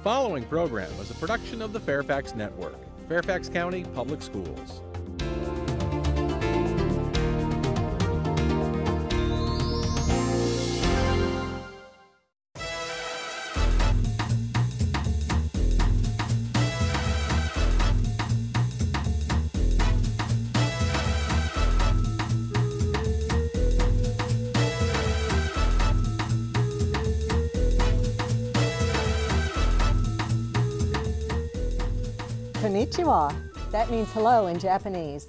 following program is a production of the Fairfax Network, Fairfax County Public Schools. Konnichiwa. That means hello in Japanese.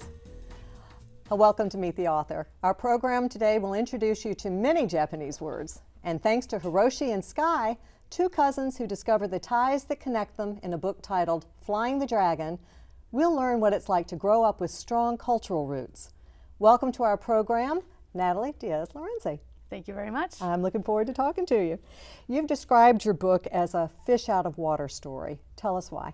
Welcome to Meet the Author. Our program today will introduce you to many Japanese words. And thanks to Hiroshi and Sky, two cousins who discover the ties that connect them in a book titled Flying the Dragon, we'll learn what it's like to grow up with strong cultural roots. Welcome to our program, Natalie Dias Lorenzi. Thank you very much. I'm looking forward to talking to you. You've described your book as a fish out of water story. Tell us why.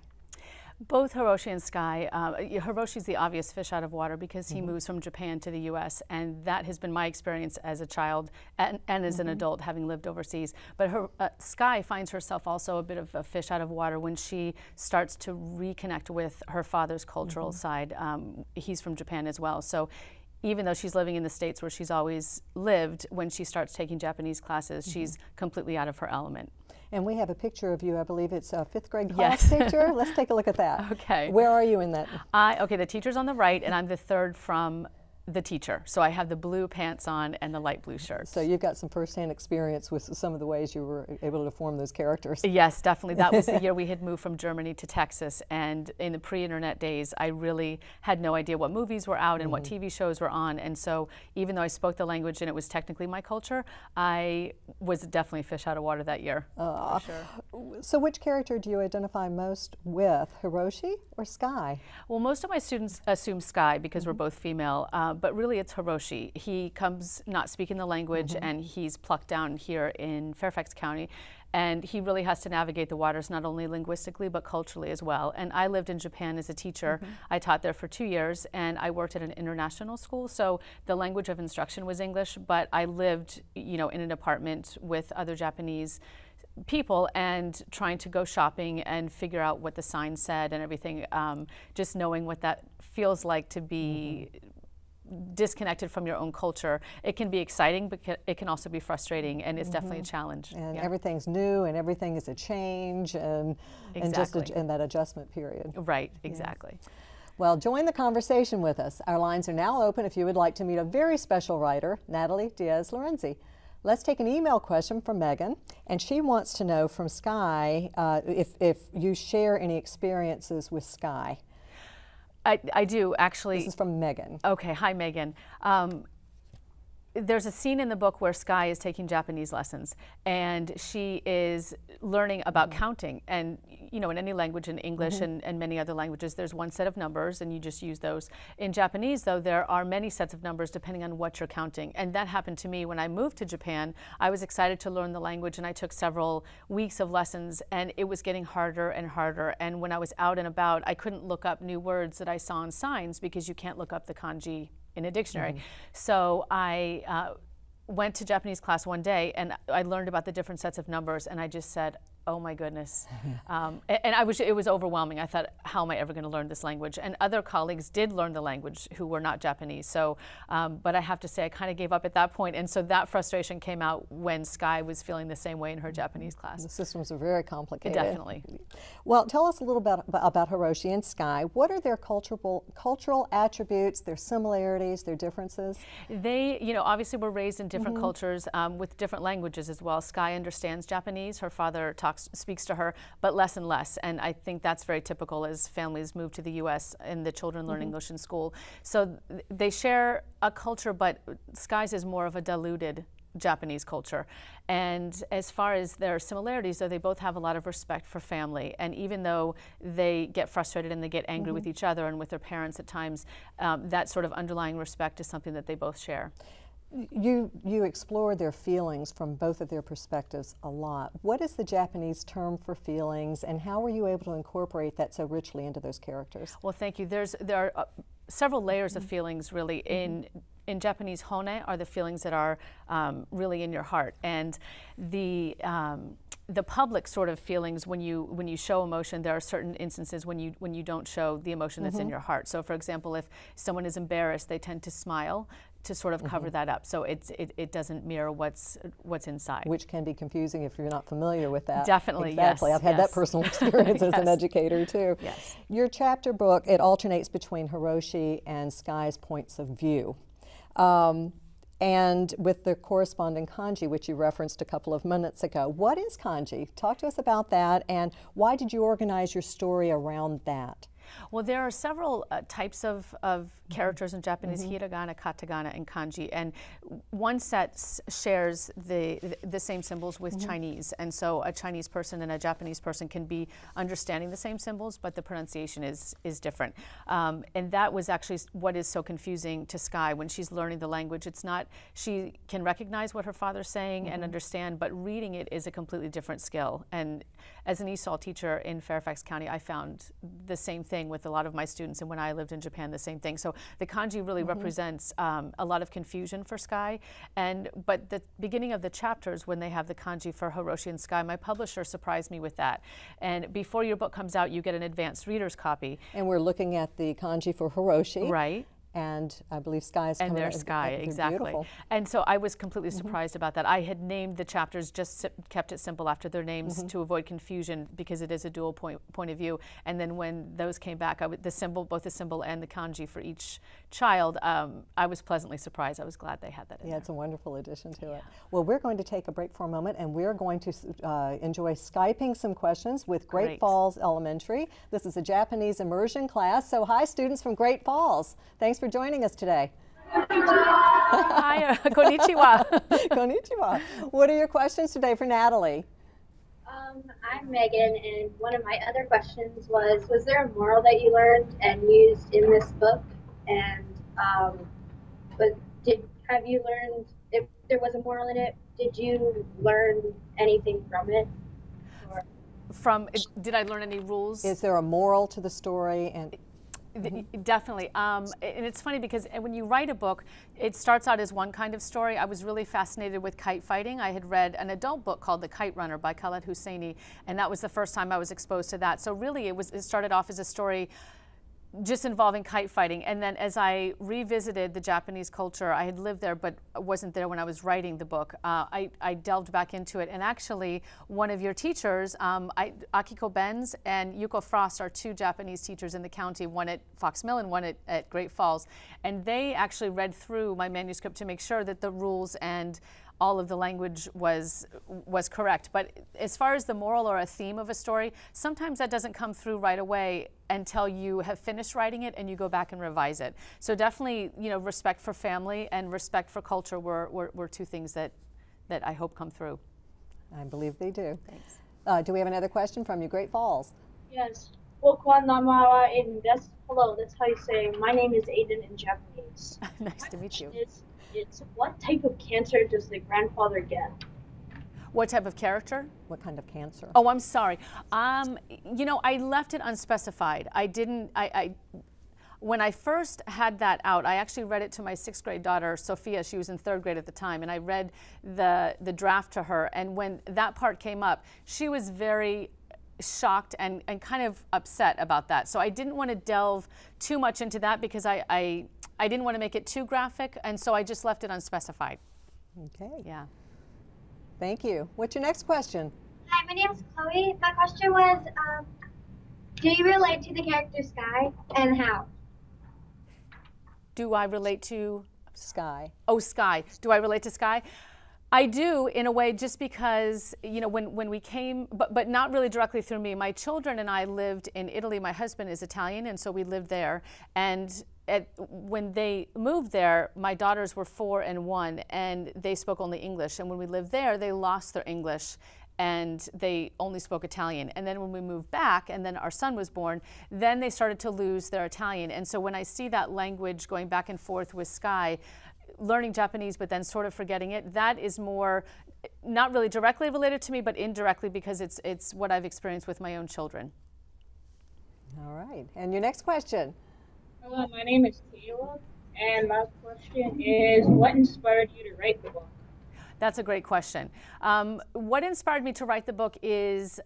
Both Hiroshi and Sky, Hiroshi's the obvious fish out of water because he moves from Japan to the U.S., and that has been my experience as a child and as an adult, having lived overseas. But Sky finds herself also a bit of a fish out of water when she starts to reconnect with her father's cultural side. He's from Japan as well. So even though she's living in the States where she's always lived, when she starts taking Japanese classes, she's completely out of her element. And we have a picture of you. I believe it's a 5th grade class picture. Let's take a look at that. Okay. Where are you in that? Okay, the teacher's on the right, and I'm the third from the teacher. So I have the blue pants on and the light blue shirt. So you've got some firsthand experience with some of the ways you were able to form those characters. Yes, definitely. That was the year we had moved from Germany to Texas, and in the pre-internet days, I really had no idea what movies were out and what TV shows were on. And so even though I spoke the language and it was technically my culture, I was definitely fish out of water that year, for sure. So which character do you identify most with, Hiroshi or Sky? Well, most of my students assume Sky because we're both female. But really it's Hiroshi. He comes not speaking the language and he's plucked down here in Fairfax County, and he really has to navigate the waters not only linguistically but culturally as well. And I lived in Japan as a teacher. I taught there for 2 years, and I worked at an international school, so the language of instruction was English, but I lived, you know, in an apartment with other Japanese people and trying to go shopping and figure out what the sign said and everything, just knowing what that feels like to be disconnected from your own culture. It can be exciting, but it can also be frustrating, and it's definitely a challenge. And everything's new, and everything is a change, and just in that adjustment period. Right, exactly. Yes. Well, join the conversation with us. Our lines are now open if you would like to meet a very special writer, Natalie Dias Lorenzi. Let's take an email question from Megan, and she wants to know from Sky if you share any experiences with Sky. I do, actually. This is from Megan. Okay, hi Megan. There's a scene in the book where Sky is taking Japanese lessons, and she is learning about counting. And you know, in any language, in English and many other languages, there's one set of numbers and you just use those. In Japanese, though, there are many sets of numbers depending on what you're counting. And that happened to me when I moved to Japan. I was excited to learn the language, and I took several weeks of lessons, and it was getting harder and harder. And when I was out and about, I couldn't look up new words that I saw in signs because you can't look up the kanji in a dictionary. So I went to Japanese class one day, and I learned about the different sets of numbers, and I just said, oh my goodness. And it was overwhelming. I thought, how am I ever going to learn this language? And other colleagues did learn the language who were not Japanese. So, but I have to say, I kind of gave up at that point. And so that frustration came out when Sky was feeling the same way in her Japanese class. The systems are very complicated. Definitely. Well, tell us a little bit about Hiroshi and Sky. What are their cultural attributes, their similarities, their differences? They, you know, obviously were raised in different cultures with different languages as well. Sky understands Japanese. Her father speaks to her, but less and less. And I think that's very typical as families move to the U.S. and the children learn English in school. So they share a culture, but Sky's is more of a diluted Japanese culture. And as far as their similarities, though, they both have a lot of respect for family. And even though they get frustrated and they get angry with each other and with their parents at times, that sort of underlying respect is something that they both share. You explore their feelings from both of their perspectives a lot. What is the Japanese term for feelings, and how were you able to incorporate that so richly into those characters? Well, thank you. There are several layers of feelings, really. In Japanese, hone are the feelings that are really in your heart, and the the public sort of feelings when you show emotion. There are certain instances when you don't show the emotion that's in your heart. So for example, if someone is embarrassed, they tend to smile to sort of cover that up, so it doesn't mirror what's inside. Which can be confusing if you're not familiar with that. Definitely, exactly. yes. I've had that personal experience as an educator too. Yes. Your chapter book, it alternates between Hiroshi and Sky's points of view. And with the corresponding kanji, which you referenced a couple of minutes ago. What is kanji? Talk to us about that, and why did you organize your story around that? Well, there are several types of characters in Japanese: hiragana, katakana, and kanji. And one set shares the same symbols with Chinese. And so a Chinese person and a Japanese person can be understanding the same symbols, but the pronunciation is different. And that was actually what is so confusing to Sky when she's learning the language. It's not, she can recognize what her father's saying and understand, but reading it is a completely different skill. And as an ESOL teacher in Fairfax County, I found the same thing with a lot of my students, and when I lived in Japan, the same thing. So the kanji really represents a lot of confusion for Sky, but the beginning of the chapters, when they have the kanji for Hiroshi and Sky, my publisher surprised me with that. And before your book comes out, you get an advanced reader's copy. And we're looking at the kanji for Hiroshi. Right. And I believe Sky is coming. And there's Sky, exactly. Beautiful. And so I was completely surprised about that. I had named the chapters, just kept it simple after their names to avoid confusion, because it is a dual point of view. And then when those came back, the symbol, both the symbol and the kanji for each child, I was pleasantly surprised. I was glad they had that in there. It's a wonderful addition to it. Well, we're going to take a break for a moment, and we're going to enjoy Skyping some questions with Great Falls Elementary. This is a Japanese immersion class. So hi, students from Great Falls. Thanks for joining us today. Hi, konnichiwa. Konnichiwa. What are your questions today for Natalie? I'm Megan, and one of my other questions was there a moral that you learned and used in this book? And have you learned, if there was a moral in it, did you learn anything from it? Did I learn any rules? Is there a moral to the story? And Definitely. And it's funny because when you write a book, it starts out as one kind of story. I was really fascinated with kite fighting. I had read an adult book called The Kite Runner by Khaled Hosseini, and that was the first time I was exposed to that. So really it started off as a story just involving kite fighting. And then as I revisited the Japanese culture, I had lived there but wasn't there when I was writing the book. I delved back into it, and actually one of your teachers, Akiko Benz and Yuko Frost, are two Japanese teachers in the county, one at Fox Mill and one at Great Falls, and they actually read through my manuscript to make sure that the rules and all of the language was correct. But as far as the moral or a theme of a story, sometimes that doesn't come through right away until you have finished writing it and you go back and revise it. So definitely, respect for family and respect for culture were two things that I hope come through. I believe they do. Thanks. Do we have another question from you, Great Falls? Yes. Hello, that's how you say, my name is Aiden in Japanese. Nice to meet you. It's what type of cancer does the grandfather get? What type of character? What kind of cancer? Oh, I'm sorry. I left it unspecified. When I first had that out, I actually read it to my 6th grade daughter, Sophia. She was in 3rd grade at the time, and I read the draft to her. And when that part came up, she was very shocked and kind of upset about that. So I didn't want to delve too much into that because I didn't want to make it too graphic, and so I just left it unspecified. Okay. Yeah. Thank you. What's your next question? Hi, my name is Chloe. My question was, do you relate to the character Sky, and how? Do I relate to Sky? Oh, Sky. Do I relate to Sky? I do, in a way, just because, when we came, but not really directly through me. My children and I lived in Italy. My husband is Italian, and so we lived there. And when they moved there, my daughters were 4 and 1, and they spoke only English. And when we lived there, they lost their English, and they only spoke Italian. And then when we moved back, and then our son was born, then they started to lose their Italian. And so when I see that language going back and forth with Sky, learning Japanese but then sort of forgetting it, that is more not really directly related to me, but indirectly, because it's what I've experienced with my own children. All right. And your next question? Hello, my name is Taylor, and my question is, what inspired you to write the book? That's a great question. What inspired me to write the book is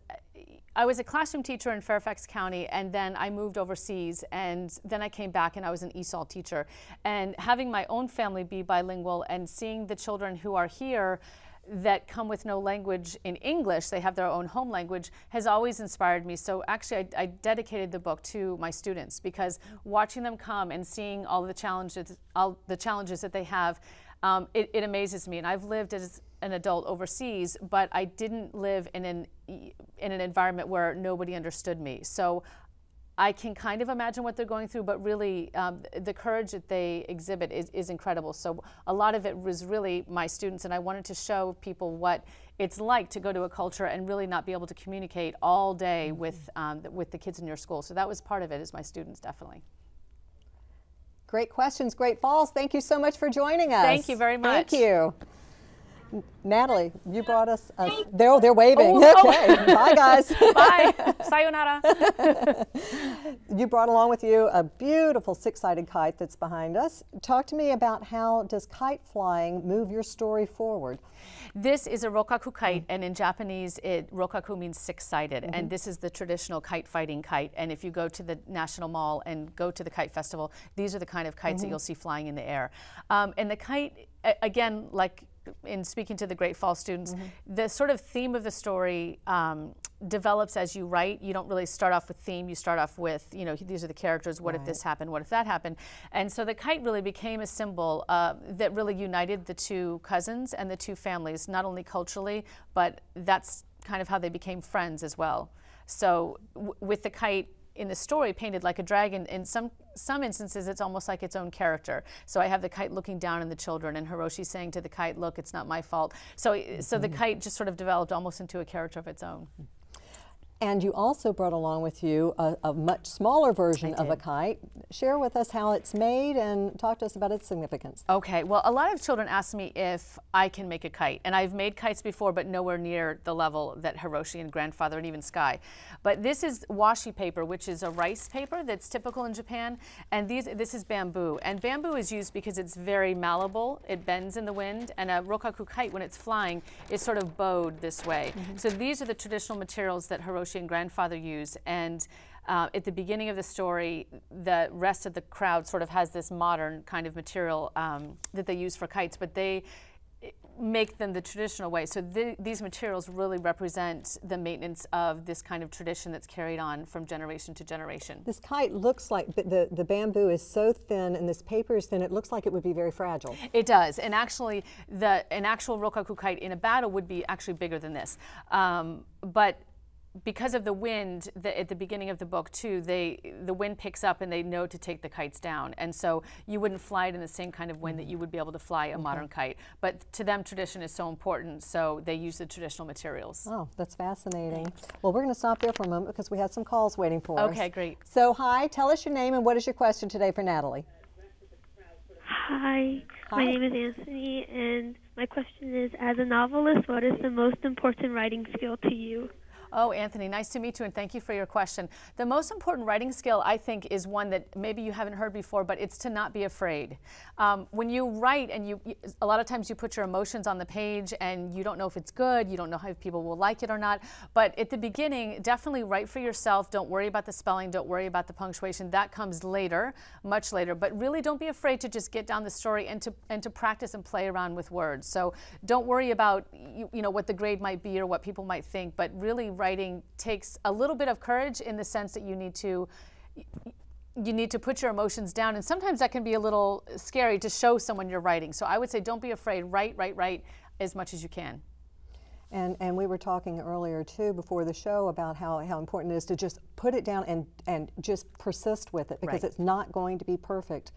I was a classroom teacher in Fairfax County, and then I moved overseas, and then I came back and I was an ESOL teacher. And having my own family be bilingual and seeing the children who are here that come with no language in English, they have their own home language, has always inspired me. So actually I dedicated the book to my students, because watching them come and seeing all the challenges that they have, it amazes me. And I've lived as an adult overseas, but I didn't live in an environment where nobody understood me. So I can kind of imagine what they're going through, but really the courage that they exhibit is incredible. So a lot of it was really my students, and I wanted to show people what it's like to go to a culture and really not be able to communicate all day with the kids in your school. So that was part of it, is my students, definitely. Great questions, great falls. Thank you so much for joining us. Thank you very much. Thank you. Natalie, you brought us, they're waving. Okay, bye guys. Bye, sayonara. You brought along with you a beautiful six-sided kite that's behind us. Talk to me about how does kite flying move your story forward? This is a rokaku kite, and in Japanese, rokaku means six-sided, and this is the traditional kite fighting kite. And if you go to the National Mall and go to the Kite Festival, these are the kind of kites that you'll see flying in the air. And the kite, again, like in speaking to the Great Falls students, the sort of theme of the story develops as you write. You don't really start off with theme. You start off with, you know, these are the characters. What if this happened? What if that happened? And so the kite really became a symbol that really united the two cousins and the two families, not only culturally, but that's kind of how they became friends as well. So with the kite in the story painted like a dragon, in some instances it's almost like its own character. So I have the kite looking down on the children, and Hiroshi saying to the kite, "Look, it's not my fault." So the kite just sort of developed almost into a character of its own. And you also brought along with you a much smaller version of a kite. Share with us how it's made and talk to us about its significance. Okay, well, a lot of children ask me if I can make a kite. And I've made kites before, but nowhere near the level that Hiroshi and grandfather and even Sky. But this is washi paper, which is a rice paper that's typical in Japan. And this is bamboo. And bamboo is used because it's very malleable. It bends in the wind. And a rokaku kite, when it's flying, is sort of bowed this way. So these are the traditional materials that Hiroshi and grandfather use, and at the beginning of the story, the rest of the crowd sort of has this modern kind of material that they use for kites, but they make them the traditional way. So these materials really represent the maintenance of this kind of tradition that's carried on from generation to generation. This kite looks like, the bamboo is so thin and this paper is thin, it looks like it would be very fragile. It does, and actually an actual rokaku kite in a battle would be actually bigger than this. But because of the wind, at the beginning of the book too, the wind picks up and they know to take the kites down. And so you wouldn't fly it in the same kind of wind that you would be able to fly a modern kite. But to them, tradition is so important, so they use the traditional materials. Oh, that's fascinating. Well, we're going to stop there for a moment because we had some calls waiting for us. Okay, great. So, hi, tell us your name and what is your question today for Natalie? Hi, my name is Anthony, and my question is, as a novelist, what is the most important writing skill to you? Oh, Anthony, nice to meet you, and thank you for your question. The most important writing skill, I think, is one that maybe you haven't heard before, but it's to not be afraid. When you write, and a lot of times you put your emotions on the page, and you don't know if it's good, you don't know if people will like it or not, but at the beginning, definitely write for yourself. Don't worry about the spelling, don't worry about the punctuation. That comes later, much later, but really don't be afraid to just get down the story and to practice and play around with words. So don't worry about you know what the grade might be or what people might think, but really writing takes a little bit of courage in the sense that you need to put your emotions down, and sometimes that can be a little scary to show someone you're writing. So I would say don't be afraid, write as much as you can. And we were talking earlier too before the show about how important it is to just put it down and just persist with it, because it's not going to be perfect.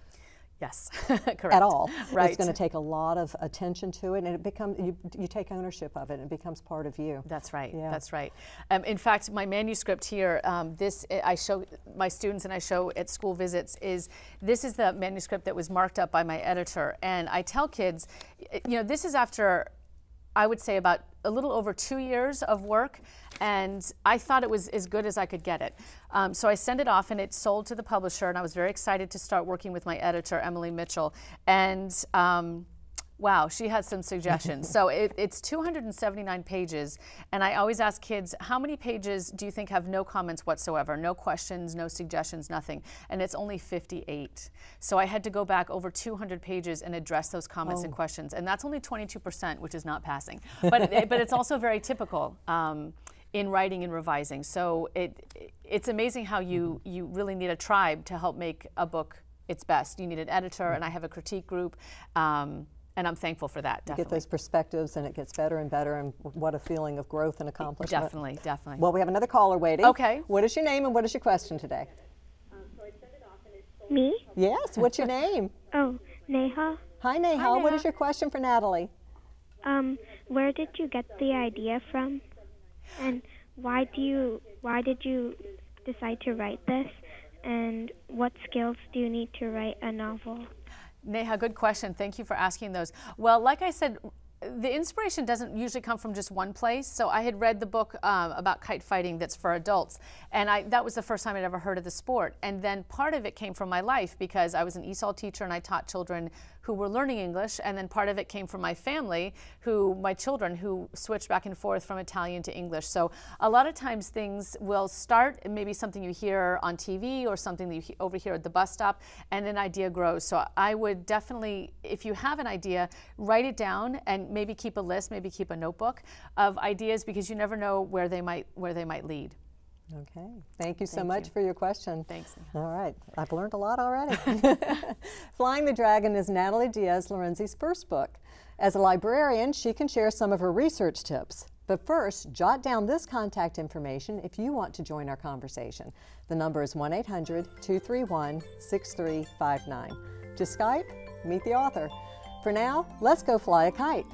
Yes, correct. At all. Right. It's going to take a lot of attention to it, and it becomes you take ownership of it, and it becomes part of you. That's right. Yeah. That's right. In fact, my manuscript here, I show my students and I show at school visits, this is the manuscript that was marked up by my editor, and I tell kids, you know, this is after, I would say, about a little over 2 years of work, and I thought it was as good as I could get it. So I sent it off, and it sold to the publisher, and I was very excited to start working with my editor, Emily Mitchell. And Wow, she had some suggestions. So it's 279 pages, and I always ask kids, how many pages do you think have no comments whatsoever, no questions, no suggestions, nothing? And it's only 58. So I had to go back over 200 pages and address those comments and questions, and that's only 22%, which is not passing. But it's also very typical in writing and revising. So it's amazing how you really need a tribe to help make a book its best. You need an editor, and I have a critique group. And I'm thankful for that, definitely. You get those perspectives, and it gets better and better, and what a feeling of growth and accomplishment. Definitely, definitely. Well, we have another caller waiting. Okay. What is your name, and what is your question today? Me? Yes, what's your name? Oh, Neha. Hi, Neha. What is your question for Natalie? Where did you get the idea from? And why did you decide to write this? And what skills do you need to write a novel? Neha, good question. Thank you for asking those. Well, like I said, the inspiration doesn't usually come from just one place. So I had read the book about kite fighting that's for adults, and that was the first time I'd ever heard of the sport. And then part of it came from my life because I was an ESOL teacher and I taught children who were learning English, and then part of it came from my family, my children who switched back and forth from Italian to English. So a lot of times things will start, maybe something you hear on TV or something that you overhear at the bus stop, and an idea grows. So I would definitely, if you have an idea, write it down and maybe keep a list, maybe keep a notebook of ideas, because you never know where they might lead. Okay. Thank you so much for your question. Thanks. All right. I've learned a lot already. Flying the Dragon is Natalie Dias Lorenzi's first book. As a librarian, she can share some of her research tips. But first, jot down this contact information if you want to join our conversation. The number is 1-800-231-6359. To Skype, meet the author. For now, let's go fly a kite.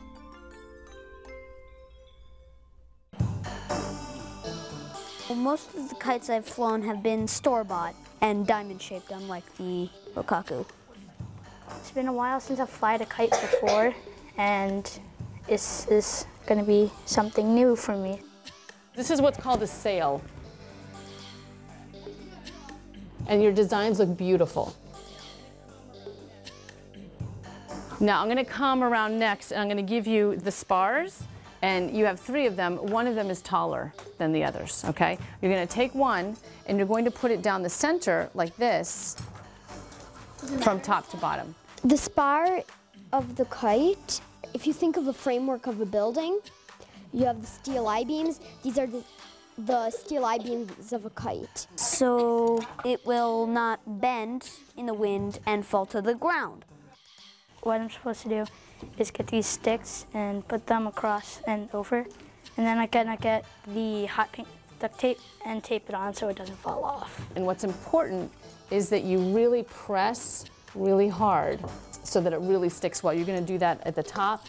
Well, most of the kites I've flown have been store-bought and diamond-shaped, unlike the Rokaku. It's been a while since I've flown a kite before, and this is going to be something new for me. This is what's called a sail. And your designs look beautiful. Now I'm going to come around next, and I'm going to give you the spars. And you have 3 of them. One of them is taller than the others, okay? You're gonna take one and you're going to put it down the center like this from top to bottom. The spar of the kite, if you think of a framework of a building, you have the steel I-beams. These are the steel I-beams of a kite. So it will not bend in the wind and fall to the ground. What I'm supposed to do is get these sticks and put them across and over, and then I gotta get the hot pink duct tape and tape it on so it doesn't fall off. And what's important is that you really press really hard so that it really sticks well. You're gonna do that at the top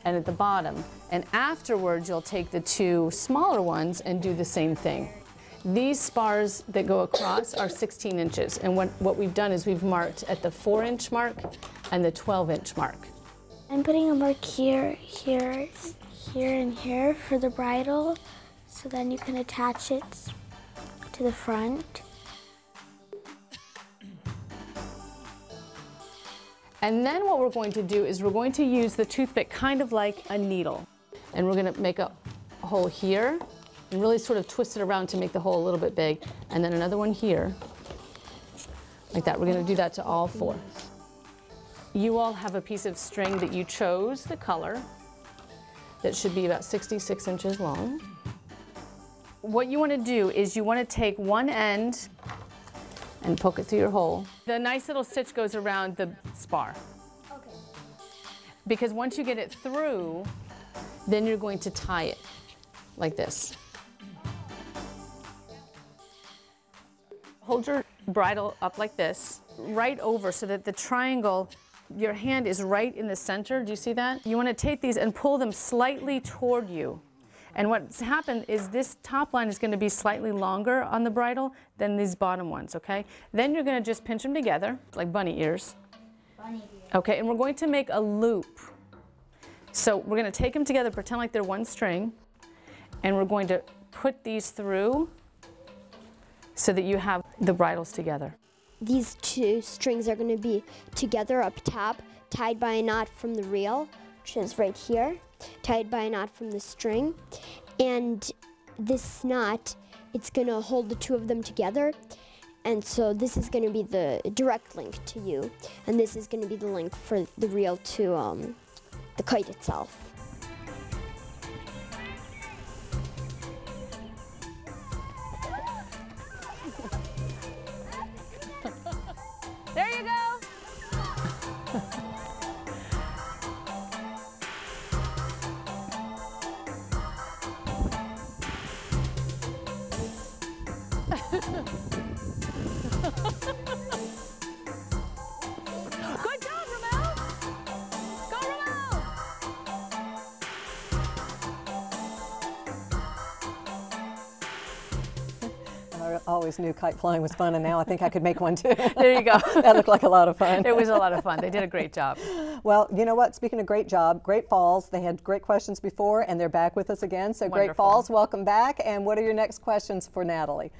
and at the bottom. And afterwards, you'll take the 2 smaller ones and do the same thing. These spars that go across are 16 inches. And what we've done is we've marked at the 4-inch mark and the 12-inch mark. I'm putting a mark here, here, here, and here for the bridle, so then you can attach it to the front. And then what we're going to do is we're going to use the toothpick kind of like a needle. And we're going to make a hole here and really sort of twist it around to make the hole a little bit big. And then another one here, like that. We're going to do that to all 4. You all have a piece of string that you chose the color that should be about 66 inches long. What you want to do is you want to take one end and poke it through your hole. The nice little stitch goes around the spar. Okay. Because once you get it through, then you're going to tie it like this. Hold your bridle up like this, right over so that the triangle, your hand is right in the center. Do you see that? You want to take these and pull them slightly toward you. And what's happened is this top line is going to be slightly longer on the bridle than these bottom ones, okay? Then you're going to just pinch them together, like bunny ears. Bunny ears. Okay, and we're going to make a loop. So we're going to take them together, pretend like they're one string, and we're going to put these through so that you have the bridles together. These 2 strings are going to be together up top, tied by a knot from the reel. attaches right here, tied by a knot from the string. And this knot, it's going to hold the two of them together. And so this is going to be the direct link to you, and this is going to be the link for the reel to the kite itself. There you go. Good job, Ramel. Go, Ramel. I always knew kite flying was fun, and now I think I could make one too. There you go. That looked like a lot of fun. It was a lot of fun. They did a great job. Well, you know what? Speaking of great job, Great Falls, they had great questions before, and they're back with us again. So Wonderful. Great Falls, welcome back. And what are your next questions for Natalie?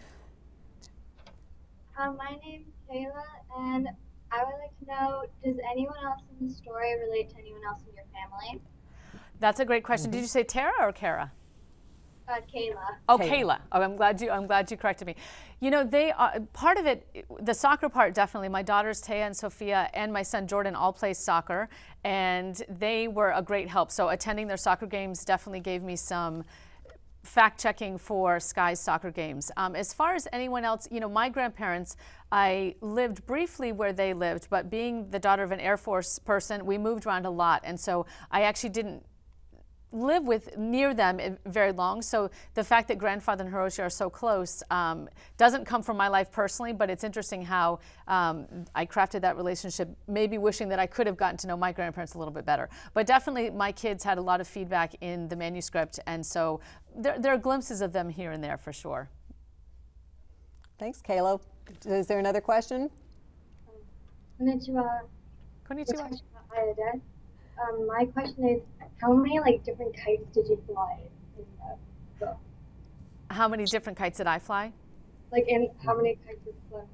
My name's Kayla, and I would like to know, does anyone else in the story relate to anyone else in your family? That's a great question. Did you say Tara or Kara? Kayla. Oh, Kayla. Oh, I'm glad you corrected me. You know, they are part of it. The soccer part, definitely. My daughters Taya and Sophia and my son Jordan all play soccer, and they were a great help. So attending their soccer games definitely gave me some fact-checking for Sky's soccer games. As far as anyone else, you know, my grandparents, I lived briefly where they lived, but being the daughter of an Air Force person, we moved around a lot, and so I actually didn't live near them very long. So the fact that grandfather and Hiroshi are so close doesn't come from my life personally, but it's interesting how I crafted that relationship, maybe wishing that I could have gotten to know my grandparents a little bit better. But definitely my kids had a lot of feedback in the manuscript, and so there are glimpses of them here and there for sure. Thanks, Kayla. Is there another question? Konnichiwa. Konnichiwa. My question is, how many different kites did you fly in the book? How many different kites did I fly? How many kites did you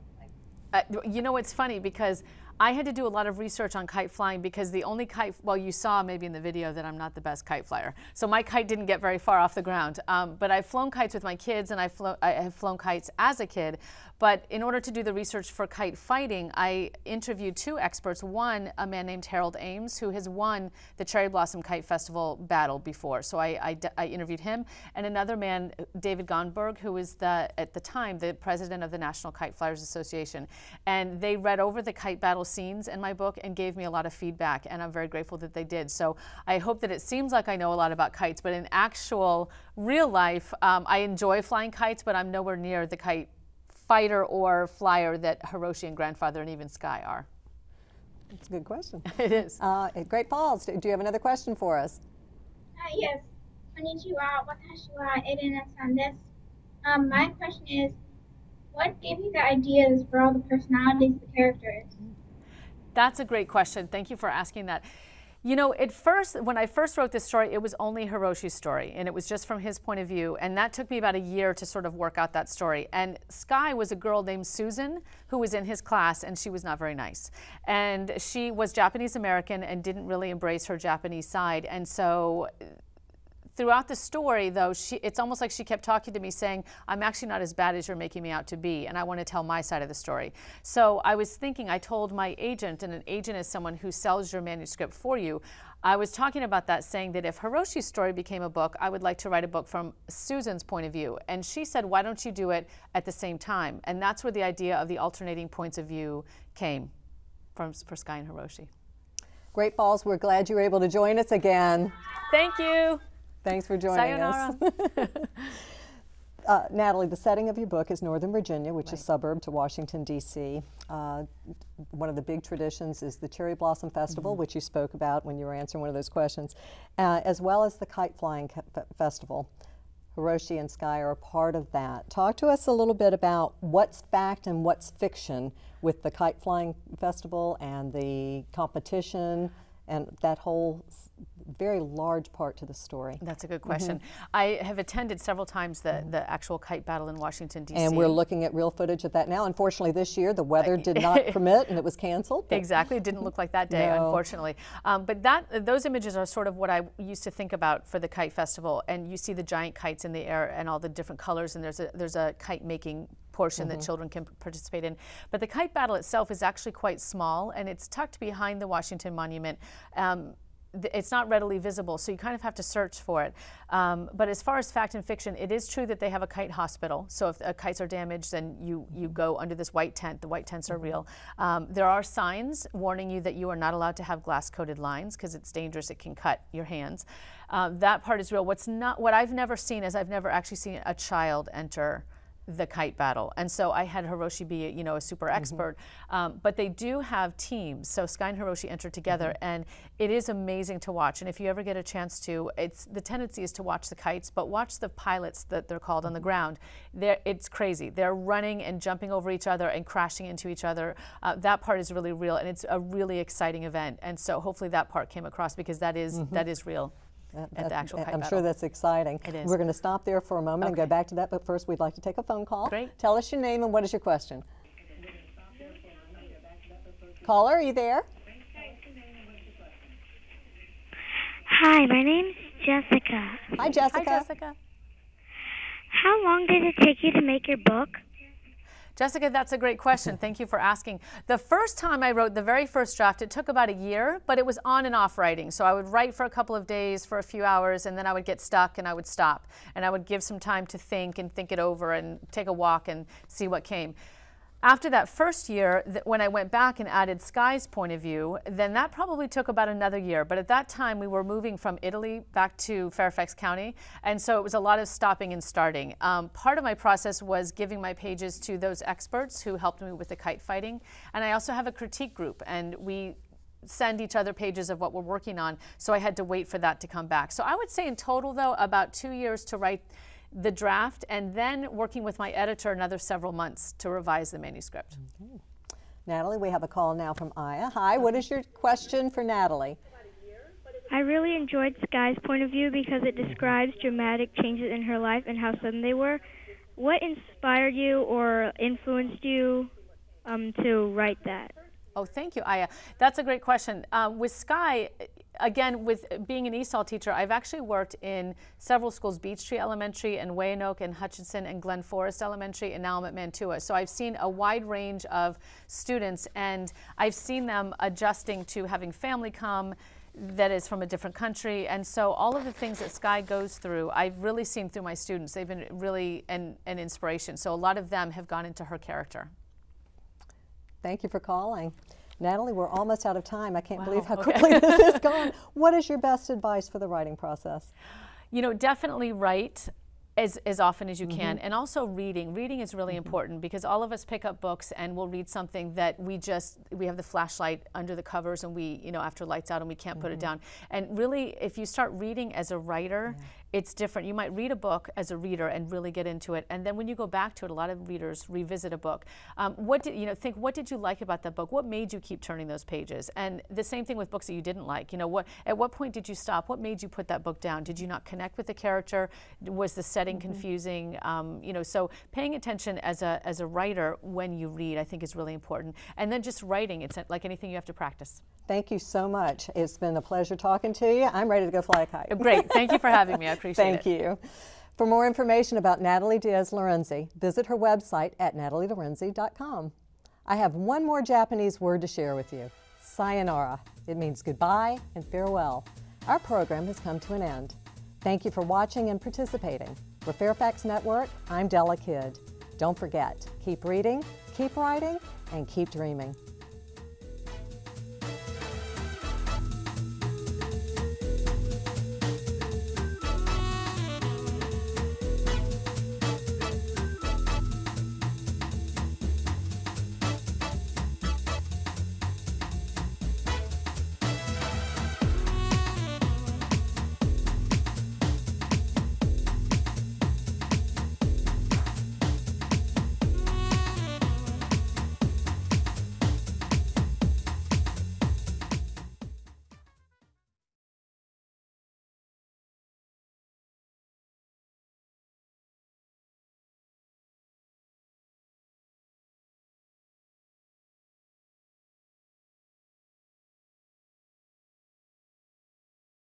fly? You know, it's funny because I had to do a lot of research on kite flying because the only kite, well, you saw maybe in the video that I'm not the best kite flyer. So my kite didn't get very far off the ground. But I've flown kites with my kids, and I have flown kites as a kid. But in order to do the research for kite fighting, I interviewed two experts. One, a man named Harold Ames, who has won the Cherry Blossom Kite Festival battle before. So I interviewed him. And another man, David Gonberg, who was at the time the president of the National Kite Flyers Association. And they read over the kite battle scenes in my book and gave me a lot of feedback, and I'm very grateful that they did. So I hope that it seems like I know a lot about kites, but in actual real life, I enjoy flying kites, but I'm nowhere near the kite fighter or flyer that Hiroshi and grandfather and even Sky are. That's a good question. It is. Great Falls, do you have another question for us? Yes. Konnichiwa, watashi wa Eren desu. My question is, what gave you the ideas for all the personalities of the characters? That's a great question. Thank you for asking that. You know, when I first wrote this story, it was only Hiroshi's story, and it was just from his point of view, and that took me about a year to sort of work out that story. And Sky was a girl named Susan who was in his class, and she was not very nice. And she was Japanese American and didn't really embrace her Japanese side, and so throughout the story, though, it's almost like she kept talking to me saying, I'm actually not as bad as you're making me out to be, and I want to tell my side of the story. So I was thinking, I told my agent, and an agent is someone who sells your manuscript for you. I was talking about that, saying that if Hiroshi's story became a book, I would like to write a book from Susan's point of view. And she said, why don't you do it at the same time? And that's where the idea of the alternating points of view came for Sky and Hiroshi. Great Falls, we're glad you were able to join us again. Thank you. Thanks for joining us. Natalie, the setting of your book is Northern Virginia, which is suburb to Washington, D.C. One of the big traditions is the Cherry Blossom Festival, which you spoke about when you were answering one of those questions, as well as the Kite Flying Festival. Hiroshi and Sky are a part of that. Talk to us a little bit about what's fact and what's fiction with the Kite Flying Festival and the competition and that whole very large part to the story. That's a good question. I have attended several times the actual kite battle in Washington, D.C. And we're looking at real footage of that now. Unfortunately, this year the weather did not permit and it was canceled. Exactly. It didn't look like that day, unfortunately. But those images are sort of what I used to think about for the Kite Festival. And you see the giant kites in the air and all the different colors, and there's a kite making portion that children can participate in. But the kite battle itself is actually quite small, and it's tucked behind the Washington Monument. It's not readily visible, so you kind of have to search for it. But as far as fact and fiction, it is true that they have a kite hospital. So if kites are damaged, then you go under this white tent. The white tents are real. There are signs warning you that you are not allowed to have glass-coated lines because it's dangerous. It can cut your hands. That part is real. What I've never seen is I've never actually seen a child enter the kite battle, and so I had Hiroshi be a super expert, but they do have teams. So Sky and Hiroshi enter together, and it is amazing to watch. And if you ever get a chance to, the tendency is to watch the kites, but watch the pilots that they're called on the ground. It's crazy. They're running and jumping over each other and crashing into each other. That part is really real, and it's a really exciting event. And so hopefully that part came across, because that is real. At the actual kite battle. I'm sure that's exciting. It is. We're going to stop there for a moment and go back to that, but first we'd like to take a phone call. Great. Tell us your name and what is your question? Caller, are you there? Hi, my name's Jessica. Hi, Jessica. Hi, Jessica. How long did it take you to make your book? Jessica, that's a great question. Thank you for asking. The first time I wrote the very first draft, it took about a year, but it was on and off writing. So I would write for a couple of days, for a few hours, and then I would get stuck and I would stop. And I would give some time to think and think it over and take a walk and see what came. After that first year, when I went back and added Sky's point of view, then that probably took about another year. But at that time, we were moving from Italy back to Fairfax County, and so it was a lot of stopping and starting. Part of my process was giving my pages to those experts who helped me with the kite fighting. And I also have a critique group, and we send each other pages of what we're working on, so I had to wait for that to come back. So I would say in total, though, about 2 years to write the draft, and then working with my editor another several months to revise the manuscript. Natalie, we have a call now from Aya. Hi, what is your question for Natalie? I really enjoyed Sky's point of view because it describes dramatic changes in her life and how sudden they were. What inspired you or influenced you to write that? Oh, thank you, Aya. That's a great question. With Sky, again, with being an ESOL teacher, I've actually worked in several schools, Beech Tree Elementary and Wayanoke and Hutchinson and Glen Forest Elementary, and now I'm at Mantua. So I've seen a wide range of students, and I've seen them adjusting to having family come that is from a different country. And so all of the things that Sky goes through, I've really seen through my students. They've been really an inspiration. So a lot of them have gone into her character. Thank you for calling. Natalie, we're almost out of time. I can't believe how quickly this has gone. What is your best advice for the writing process? You know, definitely write as often as you can, and also reading. Reading is really important, because all of us pick up books and we'll read something that we have the flashlight under the covers, and we, after lights out, and we can't put it down. And really, if you start reading as a writer, it's different. You might read a book as a reader and really get into it, and then when you go back to it, a lot of readers revisit a book. What did you like about that book? What made you keep turning those pages? And the same thing with books that you didn't like. At what point did you stop? What made you put that book down? Did you not connect with the character? Was the setting confusing? So paying attention as a writer when you read, I think, is really important. And then just writing, it's like anything, you have to practice. Thank you so much. It's been a pleasure talking to you. I'm ready to go fly a kite. Great. Thank you for having me. I appreciate it. Thank you. For more information about Natalie Dias Lorenzi, visit her website at natalielerenzi.com. I have one more Japanese word to share with you. Sayonara. It means goodbye and farewell. Our program has come to an end. Thank you for watching and participating. For Fairfax Network, I'm Della Kidd. Don't forget, keep reading, keep writing, and keep dreaming.